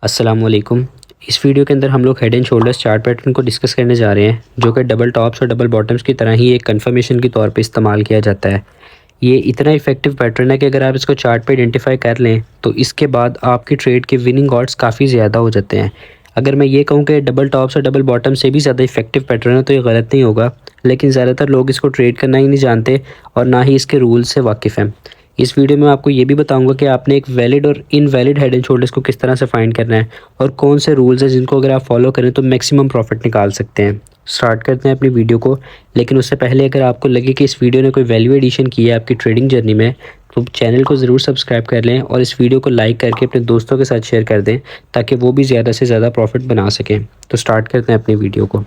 अस्सलामुअलैकुम। इस वीडियो के अंदर हम लोग head and shoulders chart pattern को डिस्कस करने जा रहे हैं, जो कि डबल टॉप्स और डबल बॉटम्स की तरह ही एक कंफर्मेशन के तौर पे इस्तेमाल किया जाता है। ये इतना इफेक्टिव पैटर्न है कि अगर आप इसको चार्ट पे आइडेंटिफाई कर लें तो इसके बाद आपकी ट्रेड के विनिंग ऑड्स काफ़ी ज़्यादा हो जाते हैं। अगर मैं ये कहूँ कि डबल टॉप्स और डबल बॉटम से भी ज़्यादा इफेक्टिव पैटर्न है तो ये गलत नहीं होगा, लेकिन ज़्यादातर लोग इसको ट्रेड करना ही नहीं जानते और ना ही इसके रूल्स से वाकिफ़ हैं। इस वीडियो में आपको ये भी बताऊंगा कि आपने एक वैलिड और इनवैलिड हेड एंड शोल्डर्स को किस तरह से फाइंड करना है और कौन से रूल्स हैं जिनको अगर आप फॉलो करें तो मैक्सिमम प्रॉफिट निकाल सकते हैं। स्टार्ट करते हैं अपनी वीडियो को, लेकिन उससे पहले अगर आपको लगे कि इस वीडियो ने कोई वैल्यू एडिशन की है आपकी ट्रेडिंग जर्नी में, तो चैनल को ज़रूर सब्सक्राइब कर लें और इस वीडियो को लाइक करके अपने दोस्तों के साथ शेयर कर दें ताकि वो भी ज़्यादा से ज़्यादा प्रॉफिट बना सकें। तो स्टार्ट करते हैं अपनी वीडियो को।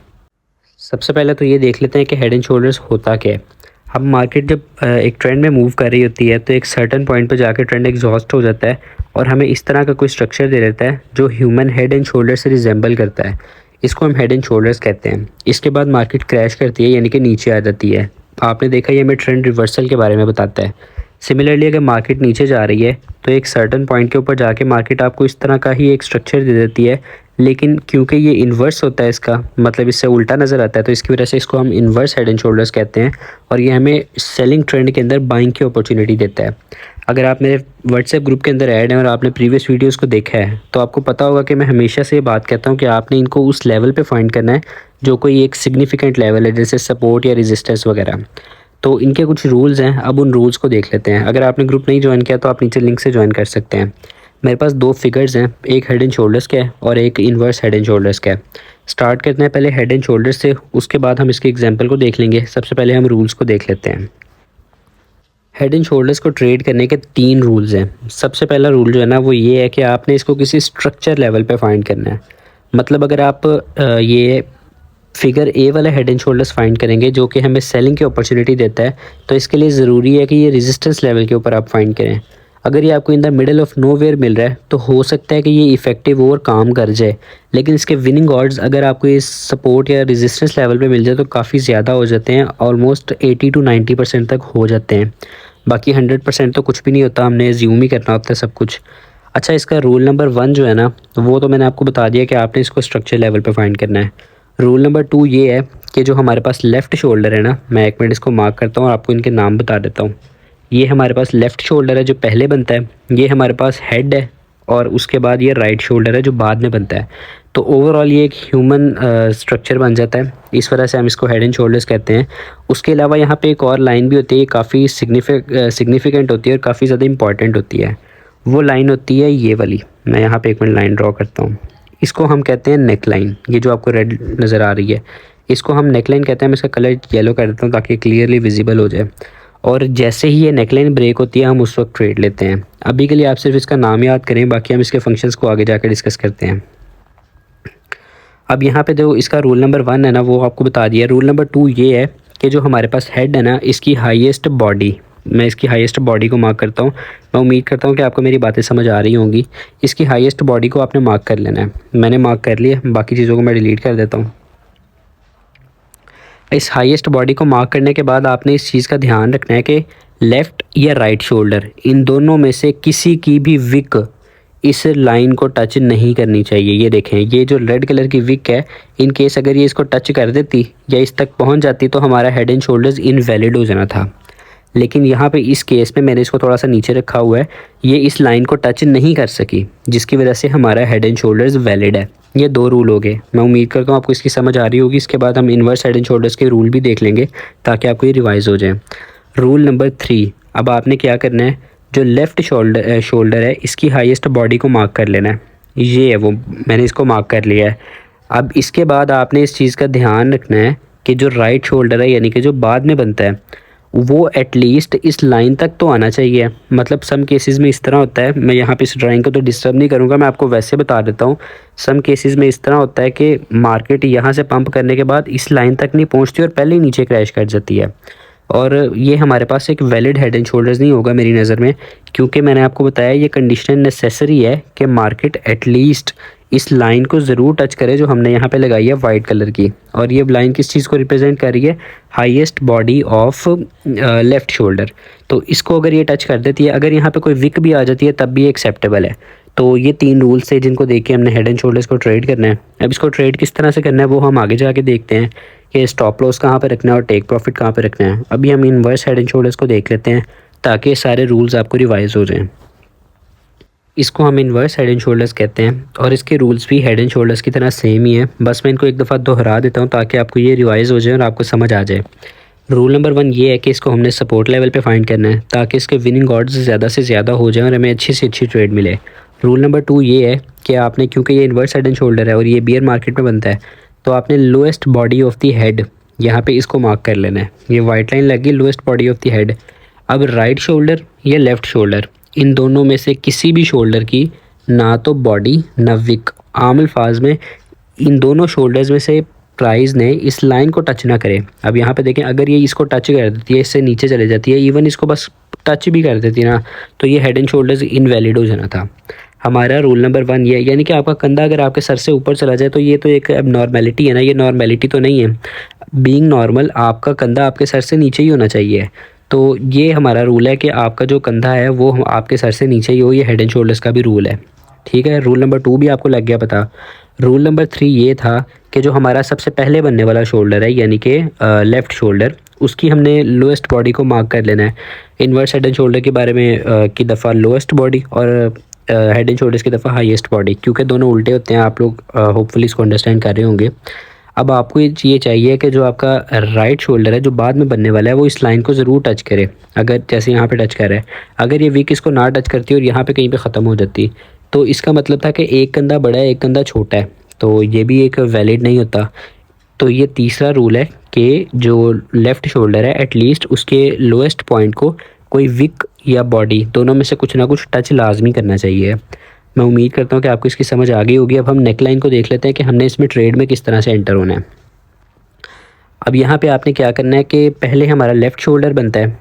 सबसे पहले तो ये देख लेते हैं कि हेड एंड शोल्डर्स होता क्या है। अब मार्केट जब एक ट्रेंड में मूव कर रही होती है तो एक सर्टेन पॉइंट पर जाकर ट्रेंड एग्जॉस्ट हो जाता है और हमें इस तरह का कोई स्ट्रक्चर दे देता है जो ह्यूमन हेड एंड शोल्डर से रिजेंबल करता है। इसको हम हेड एंड शोल्डर्स कहते हैं। इसके बाद मार्केट क्रैश करती है, यानी कि नीचे आ जाती है। आपने देखा ये हमें ट्रेंड रिवर्सल के बारे में बताता है। सिमिलरली अगर मार्केट नीचे जा रही है तो एक सर्टेन पॉइंट के ऊपर जाके मार्केट आपको इस तरह का ही एक स्ट्रक्चर दे देती है, लेकिन क्योंकि ये इन्वर्स होता है, इसका मतलब इससे उल्टा नज़र आता है, तो इसकी वजह से इसको हम इन्वर्स हेड एंड शोल्डर्स कहते हैं और ये हमें सेलिंग ट्रेंड के अंदर बाइंग की अपॉर्चुनिटी देता है। अगर आप मेरे व्हाट्सएप ग्रुप के अंदर ऐड हैं और आपने प्रीवियस वीडियोस को देखा है तो आपको पता होगा कि मैं हमेशा से ये बात कहता हूँ कि आपने इनको उस लेवल पे फाइंड करना है जो कोई एक सिग्निफिकेंट लेवल है, जैसे सपोर्ट या रेजिस्टेंस वगैरह। तो इनके कुछ रूल्स हैं, अब उन रूल्स को देख लेते हैं। अगर आपने ग्रुप नहीं ज्वाइन किया तो आप नीचे लिंक से ज्वाइन कर सकते हैं। मेरे पास दो फिगर्स हैं, एक हेड एंड शोल्डर्स का है और एक इन्वर्स हेड एंड शोल्डर्स का है। स्टार्ट करते हैं पहले हेड एंड शोल्डर्स से, उसके बाद हम इसके एग्जांपल को देख लेंगे। सबसे पहले हम रूल्स को देख लेते हैं। हेड एंड शोल्डर्स को ट्रेड करने के 3 रूल्स हैं। सबसे पहला रूल जो है ना वो ये है कि आपने इसको किसी स्ट्रक्चर लेवल पे फाइंड करना है। मतलब अगर आप ये फिगर ए वाला हेड एंड शोल्डर्स फाइंड करेंगे जो कि हमें सेलिंग की अपॉर्चुनिटी देता है, तो इसके लिए ज़रूरी है कि ये रेजिस्टेंस लेवल के ऊपर आप फाइंड करें। अगर ये आपको in the middle of nowhere मिल रहा है तो हो सकता है कि ये इफेक्टिव हो और काम कर जाए, लेकिन इसके विनिंग ऑड्स अगर आपको इस सपोर्ट या रेजिस्टेंस लेवल पे मिल जाए तो काफ़ी ज़्यादा हो जाते हैं, ऑलमोस्ट 80 to 90% तक हो जाते हैं। बाकी 100% तो कुछ भी नहीं होता, हमने ज़्यूम ही करना होता है सब कुछ। अच्छा, इसका रूल नंबर 1 जो है ना वो तो मैंने आपको बता दिया कि आपने इसको स्ट्रक्चर लेवल पे फाइंड करना है। रूल नंबर 2 ये है कि जो हमारे पास लेफ़्ट शोल्डर है ना, मैं एक मिनट इसको मार्क करता हूँ और आपको इनके नाम बता देता हूँ। ये हमारे पास लेफ़्ट शोल्डर है जो पहले बनता है, ये हमारे पास हेड है और उसके बाद ये राइट शोल्डर है जो बाद में बनता है। तो ओवरऑल ये एक ह्यूमन स्ट्रक्चर बन जाता है, इस वजह से हम इसको हेड एंड शोल्डर्स कहते हैं। उसके अलावा यहाँ पे एक और लाइन भी होती है, काफ़ी सिग्निफिकेंट होती है और काफ़ी ज़्यादा इंपॉर्टेंट होती है। वो लाइन होती है ये वाली। मैं यहाँ पे एक मिनट लाइन ड्रॉ करता हूँ। इसको हम कहते हैं नेक लाइन। ये जो आपको रेड नज़र आ रही है इसको हम नेक लाइन कहते हैं। मैं इसका कलर येलो कर देता हूँ ताकि क्लियरली विजिबल हो जाए। और जैसे ही ये नेक लाइन ब्रेक होती है हम उस वक्त ट्रेड लेते हैं। अभी के लिए आप सिर्फ इसका नाम याद करें, बाकी हम इसके फंक्शंस को आगे जाकर डिस्कस करते हैं। अब यहाँ पे जो इसका रूल नंबर 1 है ना वो आपको बता दिया। रूल नंबर 2 ये है कि जो हमारे पास हेड है ना, इसकी हाईएस्ट बॉडी, मैं इसकी हाईएस्ट बॉडी को मार्क करता हूँ। मैं उम्मीद करता हूँ कि आपको मेरी बातें समझ आ रही होंगी। इसकी हाईएस्ट बॉडी को आपने मार्क कर लेना है। मैंने मार्क कर लिया, बाकी चीज़ों को मैं डिलीट कर देता हूँ। इस हाईएस्ट बॉडी को मार्क करने के बाद आपने इस चीज़ का ध्यान रखना है कि लेफ़्ट या राइट शोल्डर, इन दोनों में से किसी की भी विक इस लाइन को टच नहीं करनी चाहिए। ये देखें, ये जो रेड कलर की विक है, इन केस अगर ये इसको टच कर देती या इस तक पहुंच जाती तो हमारा हेड एंड शोल्डर्स इनवैलिड हो जाना था। लेकिन यहाँ पे इस केस में मैंने इसको थोड़ा सा नीचे रखा हुआ है, ये इस लाइन को टच नहीं कर सकी, जिसकी वजह से हमारा हेड एंड शोल्डर्स वैलिड है। ये 2 रूल हो गए। मैं उम्मीद करता हूँ आपको इसकी समझ आ रही होगी। इसके बाद हम इन्वर्स हेड एंड शोल्डर्स के रूल भी देख लेंगे ताकि आपको ये रिवाइज हो जाए। रूल नंबर 3, अब आपने क्या करना है, जो लेफ़्ट शोल्डर है इसकी हाईएस्ट बॉडी को मार्क कर लेना है। ये है वो, मैंने इसको मार्क कर लिया है। अब इसके बाद आपने इस चीज़ का ध्यान रखना है कि जो राइट शोल्डर है, यानी कि जो बाद में बनता है, वो एटलीस्ट इस लाइन तक तो आना चाहिए। मतलब सम केसेस में इस तरह होता है, मैं यहाँ पे इस ड्राइंग को तो डिस्टर्ब नहीं करूँगा, मैं आपको वैसे बता देता हूँ। सम केसेस में इस तरह होता है कि मार्केट यहाँ से पंप करने के बाद इस लाइन तक नहीं पहुँचती और पहले ही नीचे क्रैश कर जाती है। और ये हमारे पास एक वैलिड हेड एंड शोल्डर्स नहीं होगा मेरी नज़र में, क्योंकि मैंने आपको बताया ये कंडीशन नेसेसरी है कि मार्केट एटलीस्ट इस लाइन को ज़रूर टच करे जो हमने यहाँ पे लगाई है वाइट कलर की। और ये लाइन किस चीज़ को रिप्रेजेंट कर रही है, highest body of left shoulder. तो इसको अगर ये टच कर देती है, अगर यहाँ पे कोई विक भी आ जाती है तब भी एक्सेप्टेबल है। तो ये 3 रूल्स थे जिनको देख के हमने हेड एंड शोल्डर्स को ट्रेड करना है। अब इसको ट्रेड किस तरह से करना है वो हम आगे जाके देखते हैं कि स्टॉप लॉस कहाँ पे रखना है और टेक प्रॉफिट कहाँ पे रखना है। अभी हम इनवर्स हेड एंड शोल्डर्स को देख लेते हैं ताकि सारे रूल्स आपको रिवाइज हो जाएं। इसको हम इनवर्स हेड एंड शोल्डर्स कहते हैं और इसके रूल्स भी हेड एंड शोल्डर्स की तरह सेम ही है। बस मैं इनको एक दफ़ा दोहरा देता हूँ ताकि आपको ये रिवाइज हो जाए और आपको समझ आ जाए। रूल नंबर 1 ये है कि इसको हमने सपोर्ट लेवल पे फाइंड करना है ताकि इसके विनिंग ऑड्स ज़्यादा से ज़्यादा हो जाए और हमें अच्छी से अच्छी ट्रेड मिले। रूल नंबर 2 ये है कि आपने, क्योंकि ये इन्वर्स हेड एंड शोल्डर है और ये बियर मार्केट में बनता है, तो आपने lowest body of the head यहाँ पे इसको मार्क कर लेना है। ये वाइट लाइन लगी lowest body of the head. अब राइट शोल्डर या लेफ़्ट शोल्डर, इन दोनों में से किसी भी शोल्डर की ना तो बॉडी ना विक, आम अल्फाज में इन दोनों शोल्डर्स में से प्राइस ने इस लाइन को टच ना करे। अब यहाँ पे देखें, अगर ये इसको टच कर देती है, इससे नीचे चले जाती है, इवन इसको बस टच भी कर देती है ना, तो ये हेड एंड शोल्डर्स इनवैलिड हो जाना था। हमारा रूल नंबर 1 ये है, यानी कि आपका कंधा अगर आपके सर से ऊपर चला जाए तो ये तो एक अब नॉर्मेलिटी है ना, ये नॉर्मेलिटी तो नहीं है। बीइंग नॉर्मल आपका कंधा आपके सर से नीचे ही होना चाहिए। तो ये हमारा रूल है कि आपका जो कंधा है वो आपके सर से नीचे ही हो, ये हेड एंड शोल्डर्स का भी रूल है। ठीक है, रूल नंबर 2 भी आपको लग गया पता। रूल नंबर 3 ये था कि जो हमारा सबसे पहले बनने वाला शोल्डर है यानी कि लेफ़्ट शोल्डर, उसकी हमने लोएस्ट बॉडी को मार्क कर लेना है। इन्वर्स हेड एंड शोल्डर के बारे में की दफ़ा लोएस्ट बॉडी और हेड एंड शोल्डर्स की दफ़ा हाईएस्ट बॉडी, क्योंकि दोनों उल्टे होते हैं। आप लोग होपफुली इसको अंडरस्टैंड कर रहे होंगे। अब आपको ये चाहिए कि जो आपका राइट शोल्डर है जो बाद में बनने वाला है वो इस लाइन को ज़रूर टच करे। अगर जैसे यहाँ पे टच कर रहा है, अगर ये वीक इसको ना टच करती और यहाँ पे कहीं पे ख़त्म हो जाती तो इसका मतलब था कि एक कंधा बड़ा है एक कंधा छोटा है, तो ये भी एक वैलिड नहीं होता। तो ये तीसरा रूल है कि जो लेफ़्ट शोल्डर है एटलीस्ट उसके लोएस्ट पॉइंट को कोई विक या बॉडी दोनों में से कुछ ना कुछ टच लाजमी करना चाहिए। मैं उम्मीद करता हूँ कि आपको इसकी समझ आ गई होगी। अब हम नेक लाइन को देख लेते हैं कि हमने इसमें ट्रेड में किस तरह से एंटर होना है। अब यहाँ पे आपने क्या करना है कि पहले हमारा लेफ़्ट शोल्डर बनता है,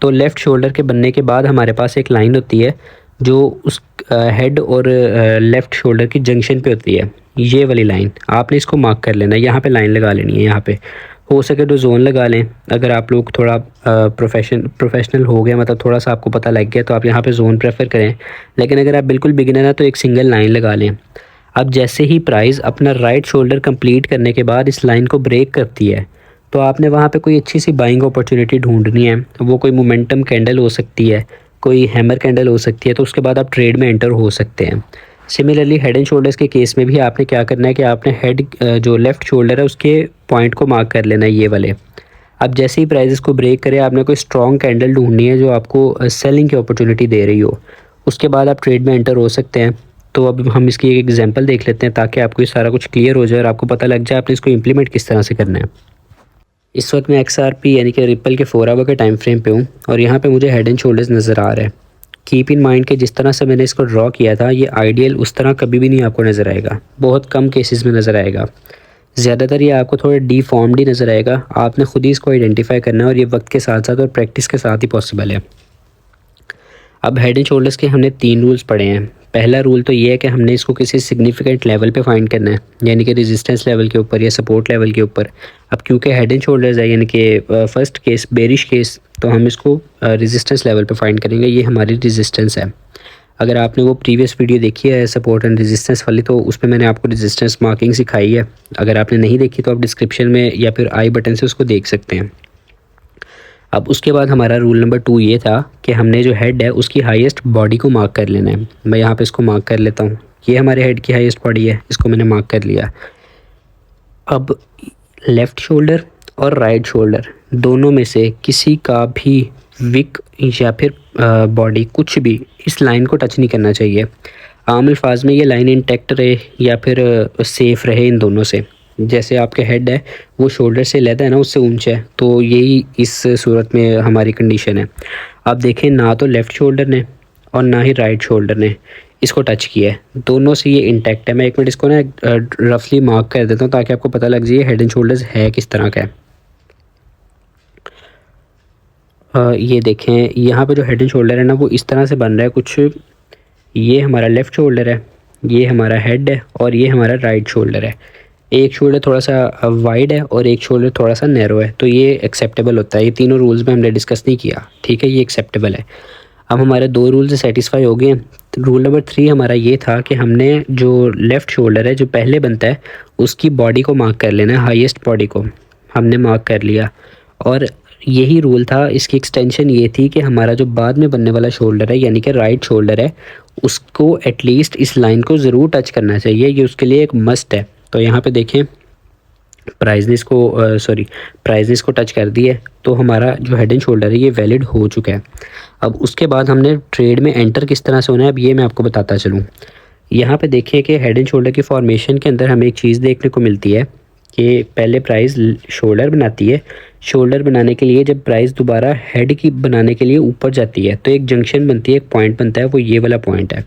तो लेफ़्ट शोल्डर के बनने के बाद हमारे पास एक लाइन होती है जो उस हेड और लेफ़्ट शोल्डर की जंक्शन पे होती है। ये वाली लाइन आपने इसको मार्क कर लेना है, यहाँ पे लाइन लगा लेनी है। यहाँ पे हो सके तो जोन लगा लें। अगर आप लोग थोड़ा प्रोफेशनल हो गए, मतलब थोड़ा सा आपको पता लग गया, तो आप यहाँ पे जोन प्रेफर करें। लेकिन अगर आप बिल्कुल बिगिनर हैं तो एक सिंगल लाइन लगा लें। अब जैसे ही प्राइस अपना राइट शोल्डर कंप्लीट करने के बाद इस लाइन को ब्रेक करती है तो आपने वहाँ पे कोई अच्छी सी बाइंग अपॉर्चुनिटी ढूंढनी है। वो कोई मोमेंटम कैंडल हो सकती है, कोई हैमर कैंडल हो सकती है, तो उसके बाद आप ट्रेड में एंटर हो सकते हैं। सिमिलरली हेड एंड शोल्डर्स के केस में भी आपने क्या करना है कि आपने हेड जो लेफ़्ट शोल्डर है उसके पॉइंट को मार्क कर लेना है, ये वाले। अब जैसे ही प्राइस को ब्रेक करे आपने कोई स्ट्रॉन्ग कैंडल ढूंढनी है जो आपको सेलिंग की अपॉर्चुनिटी दे रही हो, उसके बाद आप ट्रेड में एंटर हो सकते हैं। तो अब हम इसकी एक एग्जांपल देख लेते हैं ताकि आपको ये सारा कुछ क्लियर हो जाए और आपको पता लग जाए आपने इसको इंप्लीमेंट किस तरह से करना है। इस वक्त मैं XRP यानी कि रिपल के 4 आवर के टाइम फ्रेम पे हूँ और यहाँ पे मुझे हेड एंड शोल्डर्स नज़र आ रहा है। कीप इन माइंड कि जिस तरह से मैंने इसको ड्रॉ किया था ये आइडियल उस तरह कभी भी नहीं आपको नज़र आएगा, बहुत कम केसेस में नज़र आएगा। ज़्यादातर ये आपको थोड़ा डीफॉर्म्ड ही नज़र आएगा। आपने खुद ही इसको आइडेंटिफाई करना है और ये वक्त के साथ साथ और प्रैक्टिस के साथ ही पॉसिबल है। अब हेड एंड शोल्डर्स के हमने 3 रूल्स पढ़े हैं। पहला रूल तो ये है कि हमने इसको किसी सिग्निफिकेंट लेवल पे फाइंड करना है, यानी कि रेजिस्टेंस लेवल के ऊपर या सपोर्ट लेवल के ऊपर। अब क्योंकि हेड एंड शोल्डर्स है यानी कि फर्स्ट केस बेरिश केस, तो हम इसको रेजिस्टेंस लेवल पे फाइंड करेंगे। ये हमारी रेजिस्टेंस है। अगर आपने वो प्रीवियस वीडियो देखी है सपोर्ट एंड रेजिस्टेंस वाली, तो उसमें मैंने आपको रेजिस्टेंस मार्किंग सिखाई है। अगर आपने नहीं देखी तो आप डिस्क्रिप्शन में या फिर आई बटन से उसको देख सकते हैं। अब उसके बाद हमारा रूल नंबर 2 ये था कि हमने जो हेड है उसकी हाईएस्ट बॉडी को मार्क कर लेना है। मैं यहाँ पे इसको मार्क कर लेता हूँ। ये हमारे हेड की हाईएस्ट बॉडी है, इसको मैंने मार्क कर लिया। अब लेफ़्ट शोल्डर और राइट शोल्डर दोनों में से किसी का भी विक या फिर बॉडी कुछ भी इस लाइन को टच नहीं करना चाहिए। आम अल्फाज में ये लाइन इंटैक्ट रहे या फिर सेफ़ रहे इन दोनों से। जैसे आपके हेड है वो शोल्डर से लेता है ना, उससे ऊंचा है, तो यही इस सूरत में हमारी कंडीशन है। आप देखें, ना तो लेफ़्ट शोल्डर ने और ना ही राइट शोल्डर ने इसको टच किया है, दोनों से ये इंटैक्ट है। मैं एक मिनट इसको ना रफली मार्क कर देता हूँ ताकि आपको पता लग जाए हेड एंड शोल्डर्स है किस तरह का है। ये देखें, यहाँ पे जो हेड एंड शोल्डर है ना वो इस तरह से बन रहा है कुछ। ये हमारा लेफ़्ट शोल्डर है, ये हमारा हेड है और ये हमारा राइट शोल्डर है। एक शोल्डर थोड़ा सा वाइड है और एक शोल्डर थोड़ा सा नैरो है, तो ये एक्सेप्टेबल होता है। ये तीनों रूल्स में हमने डिस्कस नहीं किया, ठीक है, ये एक्सेप्टेबल है। अब हमारे 2 रूल से सेटिस्फाई हो गए। तो रूल नंबर 3 हमारा ये था कि हमने जो लेफ़्ट शोल्डर है जो पहले बनता है उसकी बॉडी को मार्क कर लेना है, हाईएस्ट बॉडी को हमने मार्क कर लिया। और यही रूल था, इसकी एक्सटेंशन ये थी कि हमारा जो बाद में बनने वाला शोल्डर है यानी कि राइट शोल्डर है उसको एटलीस्ट इस लाइन को ज़रूर टच करना चाहिए, ये उसके लिए एक मस्ट है। तो यहाँ पे देखें प्राइसनेस को टच कर दिया तो हमारा जो हेड एंड शोल्डर है ये वैलिड हो चुका है। अब उसके बाद हमने ट्रेड में एंटर किस तरह से होना है अब ये मैं आपको बताता चलूँ। यहाँ पे देखिए कि हेड एंड शोल्डर की फॉर्मेशन के अंदर हमें एक चीज़ देखने को मिलती है कि पहले प्राइस शोल्डर बनाती है। शोल्डर बनाने के लिए जब प्राइस दोबारा हेड की बनाने के लिए ऊपर जाती है तो एक जंक्शन बनती है, एक पॉइंट बनता है, वो ये वाला पॉइंट है।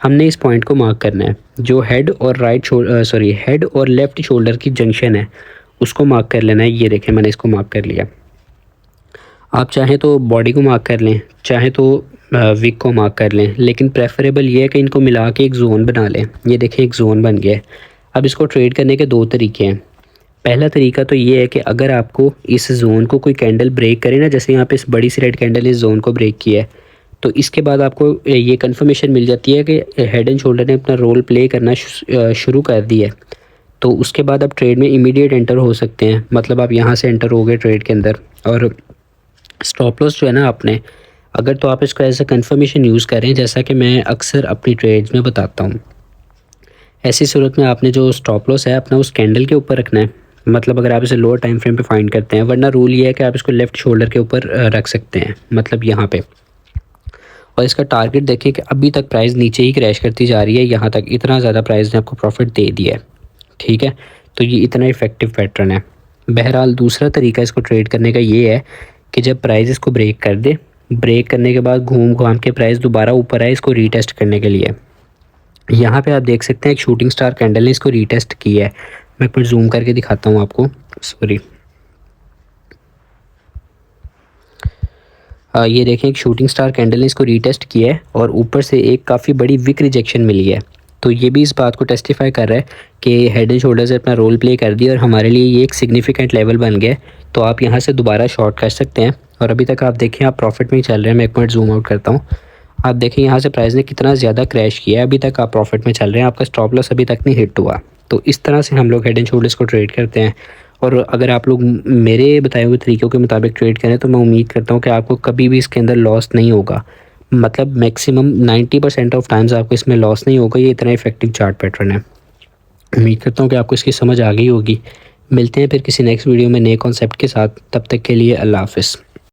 हमने इस पॉइंट को मार्क करना है, जो हेड और लेफ़्ट शोल्डर की जंक्शन है उसको मार्क कर लेना है। ये देखें मैंने इसको मार्क कर लिया। आप चाहें तो बॉडी को मार्क कर लें, चाहे तो विक को मार्क कर लें, लेकिन प्रेफरेबल ये है कि इनको मिला के एक जोन बना लें। ये देखें एक जोन बन गया है। अब इसको ट्रेड करने के 2 तरीके हैं। पहला तरीका तो ये है कि अगर आपको इस जोन को कोई कैंडल ब्रेक करे ना, जैसे यहाँ पे इस बड़ी सी रेड कैंडल इस जोन को ब्रेक किया है, तो इसके बाद आपको ये कंफर्मेशन मिल जाती है कि हेड एंड शोल्डर ने अपना रोल प्ले करना शुरू कर दिया है। तो उसके बाद आप ट्रेड में इमीडिएट एंटर हो सकते हैं, मतलब आप यहाँ से एंटर हो गए ट्रेड के अंदर। और स्टॉप लॉस जो है ना आपने, अगर तो आप इसको एज अ कंफर्मेशन यूज़ करें, जैसा कि मैं अक्सर अपनी ट्रेड्स में बताता हूँ। ऐसी सूरत में आपने जो स्टॉप लॉस है अपना उस कैंडल के ऊपर रखना है, मतलब अगर आप इसे लोअर टाइम फ्रेम पे फाइंड करते हैं, वरना रूल ये है कि आप इसको लेफ़्ट शोल्डर के ऊपर रख सकते हैं, मतलब यहाँ पे। और इसका टारगेट देखिए कि अभी तक प्राइस नीचे ही क्रैश करती जा रही है, यहाँ तक इतना ज़्यादा प्राइस ने आपको प्रॉफिट दे दिया है, ठीक है। तो ये इतना इफेक्टिव पैटर्न है। बहरहाल दूसरा तरीका इसको ट्रेड करने का ये है कि जब प्राइस इसको ब्रेक कर दे, ब्रेक करने के बाद घूम घाम के प्राइस दोबारा ऊपर आए इसको रीटेस्ट करने के लिए। यहाँ पे आप देख सकते हैं एक शूटिंग स्टार कैंडल ने इसको रीटेस्ट किया है। मैं एक बार जूम करके दिखाता हूँ आपको, सॉरी। ये देखें एक शूटिंग स्टार कैंडल ने इसको रीटेस्ट किया है और ऊपर से एक काफ़ी बड़ी विक रिजेक्शन मिली है। तो ये भी इस बात को टेस्टिफाई कर रहा है कि हेड एंड शोल्डर से अपना रोल प्ले कर दिया और हमारे लिए ये एक सिग्निफिकेंट लेवल बन गया। तो आप यहाँ से दोबारा शॉर्ट कर सकते हैं। और अभी तक आप देखें आप प्रॉफिट में ही चल रहे हैं। मैं एक मिनट जूम आउट करता हूँ। आप देखें यहाँ से प्राइस ने कितना ज़्यादा क्रैश किया है, अभी तक आप प्रॉफिट में चल रहे हैं, आपका स्टॉप लॉस अभी तक नहीं हिट हुआ। तो इस तरह से हम लोग हेड एंड शोल्डर्स को ट्रेड करते हैं। और अगर आप लोग मेरे बताए हुए तरीक़ों के मुताबिक ट्रेड करें तो मैं उम्मीद करता हूँ कि आपको कभी भी इसके अंदर लॉस नहीं होगा, मतलब मैक्सिमम 90% ऑफ टाइम्स आपको इसमें लॉस नहीं होगा। ये इतना इफेक्टिव चार्ट पैटर्न है। उम्मीद करता हूँ कि आपको इसकी समझ आ गई होगी। मिलते हैं फिर किसी नेक्स्ट वीडियो में नए कॉन्सेप्ट के साथ, तब तक के लिए अल्लाह हाफ़िज़।